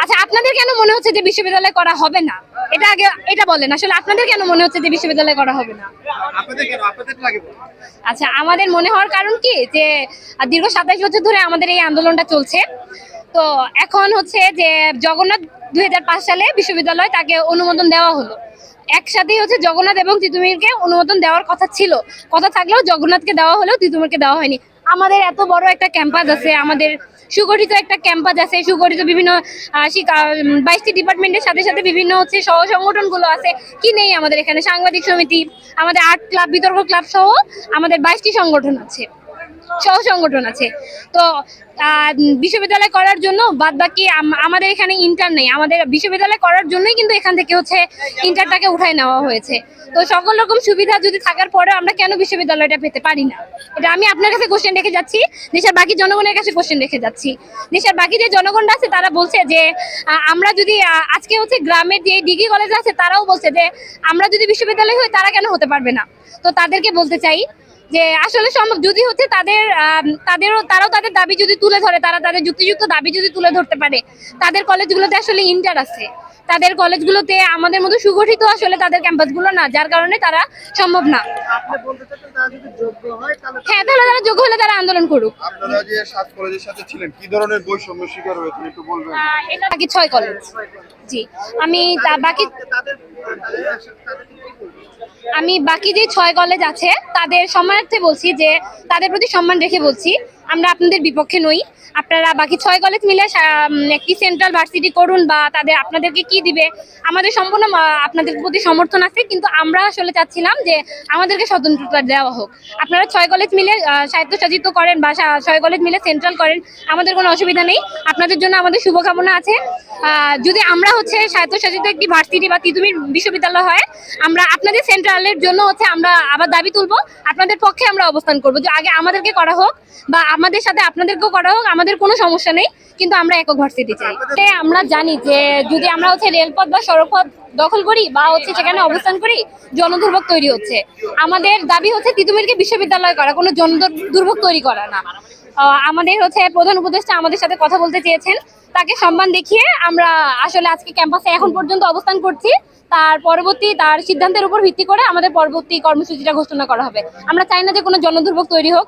আচ্ছা, আপনাদের কেন মনে হচ্ছে যে বিশ্ববিদ্যালয় করা হবে না? এটা আগে এটা বলেন, আসলে আপনাদের কেন মনে হচ্ছে যে বিশ্ববিদ্যালয় করা হবে না? আচ্ছা, আমাদের মনে হওয়ার কারণ কি যে দীর্ঘ 27 বছর ধরে আমাদের এই আন্দোলনটা চলছে। তো এখন হচ্ছে যে জগন্নাথ 2005 সালে বিশ্ববিদ্যালয় তাকে অনুমোদন দেওয়া হলো। একসাথেই হচ্ছে জগন্নাথ এবং তিতুমিরকে অনুমোদন দেওয়ার কথা ছিল, কথা থাকলেও জগন্নাথকে দেওয়া হলেও তিতুমিরকে দেওয়া হয়নি। আমাদের এত বড় একটা ক্যাম্পাস আছে, আমাদের সুগঠিত একটা ক্যাম্পাস আছে, সুগঠিত বিভিন্ন 22টি ডিপার্টমেন্টের সাথে সাথে বিভিন্ন হচ্ছে সহ সংগঠনগুলো আছে। কি নেই আমাদের এখানে? সাংবাদিক সমিতি, আমাদের আর্ট ক্লাব, বিতর্ক ক্লাব সহ আমাদের 22টি সংগঠন আছে, সহ সংগঠন আছে। তো বিশ্ববিদ্যালয় করার জন্য বাদ বাকি আমাদের এখানে ইন্টার নেই, আমাদের বিশ্ববিদ্যালয় করার জন্যই কিন্তু এখান থেকে হচ্ছে ইন্টারটাকে উঠায় নেওয়া হয়েছে। তো সকল রকম সুবিধা যদি থাকার পরেও আমরা কেন বিশ্ববিদ্যালয়টা পেতে পারি না, এটা আমি আপনার কাছে কোশ্চেন রেখে যাচ্ছি, দেশের বাকি জনগণের কাছে কোশ্চেন রেখে যাচ্ছি। দেশের বাকি যে জনগণরা আছে তারা বলছে যে আমরা যদি আজকে হচ্ছে গ্রামের যে ডিগ্রি কলেজ আছে তারাও বলছে যে আমরা যদি বিশ্ববিদ্যালয় হই তারা কেন হতে পারবে না। তো তাদেরকে বলতে চাই যে আসলে সম্ভব যদি হচ্ছে তারাও তাদের দাবি যদি তুলে ধরে, তারা তাদের যুক্তিযুক্ত দাবি যদি তুলে ধরতে পারে, তাদের কলেজগুলোতে আসলে ইন্টার আছে, তাদের কলেজগুলোতে আমাদের মতো সুগঠিত আসলে তাদের ক্যাম্পাসগুলো না, যার কারণে তারা সম্ভব না। হ্যাঁ, তাহলে তারা যোগ্য হলে তারা আন্দোলন করুক। আপনারা যে 7 কলেজের সাথে ছিলেন কি ধরনের বৈষম্যের শিকার হয়েছেন একটু বলবেন? এটা বাকি 6 কলেজ। জি, আমি বাকি যে 6 কলেজ আছে তাদের সম্মানার্থে বলছি যে তাদের প্রতি সম্মান রেখে বলছি আমরা আপনাদের বিপক্ষে নই। আপনারা বাকি 6 কলেজ মিলে একটি সেন্ট্রাল ভার্সিটি করুন, বা আপনাদেরকে কি দিবে আমাদের সম্পূর্ণ আপনাদের প্রতি সমর্থন আছে, কিন্তু আমরা আসলে চাচ্ছিলাম যে আমাদেরকে স্বতন্ত্রতা দেওয়া হোক। আপনারা 6 কলেজ মিলে স্বায়ত্তশাসিত করেন বা 6 কলেজ মিলে সেন্ট্রাল করেন, আমাদের কোনো অসুবিধা নেই। আপনাদের জন্য আমাদের শুভকামনা আছে। যদি আমরা হচ্ছে স্বায়ত্তশাসিত একটি ভার্সিটি বা তিতুমির বিশ্ববিদ্যালয় হয়, আমরা আপনাদের সেন্ট্রালের জন্য হচ্ছে আমরা আবার দাবি তুলবো, আপনাদের পক্ষে আমরা অবস্থান করবো যে আগে আমাদেরকে করা হোক বা আমাদের সাথে আপনাদেরকেও করা হোক, আমাদের কোনো সমস্যা নেই, কিন্তু আমরা একক ভার্সিটি চাই। আমরা জানি যে যদি আমরা হচ্ছে রেলপথ বা সড়কপথ দখল করি বা হচ্ছে সেখানে অবস্থান করি, জনদুর্ভোগ তৈরি হচ্ছে। আমাদের দাবি হচ্ছে তিতুমিরকে বিশ্ববিদ্যালয় করা, কোনো জনদুর্ভোগ তৈরি করা না। আমাদের হচ্ছে প্রধান উপদেষ্টা আমাদের সাথে কথা বলতে চেয়েছেন, তাকে সম্মান দেখিয়ে আমরা আসলে আজকে ক্যাম্পাসে এখন পর্যন্ত অবস্থান করছি। তার সিদ্ধান্তের উপর ভিত্তি করে আমাদের পরবর্তী কর্মসূচিটা ঘোষণা করা হবে। আমরা চাই না যে কোনো জনদুর্ভোগ তৈরি হোক।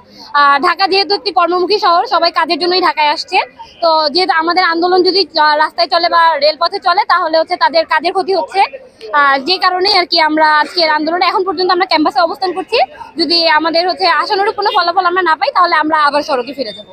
ঢাকা যেহেতু একটি কর্মমুখী শহর, সবাই কাজের জন্যই ঢাকায় আসছে। তো যেহেতু আমাদের আন্দোলন যদি রাস্তায় চলে বা রেলপথে চলে তাহলে হচ্ছে তাদের কাজের ক্ষতি হচ্ছে। যে কারণে আর কি আমরা আজকের আন্দোলনে এখন পর্যন্ত আমরা ক্যাম্পাসে অবস্থান করছি। যদি আমাদের হচ্ছে আশানুরূপ কোনো ফলাফল আমরা না পাই তাহলে আমরা আবার সড়কে ফিরে যাবো।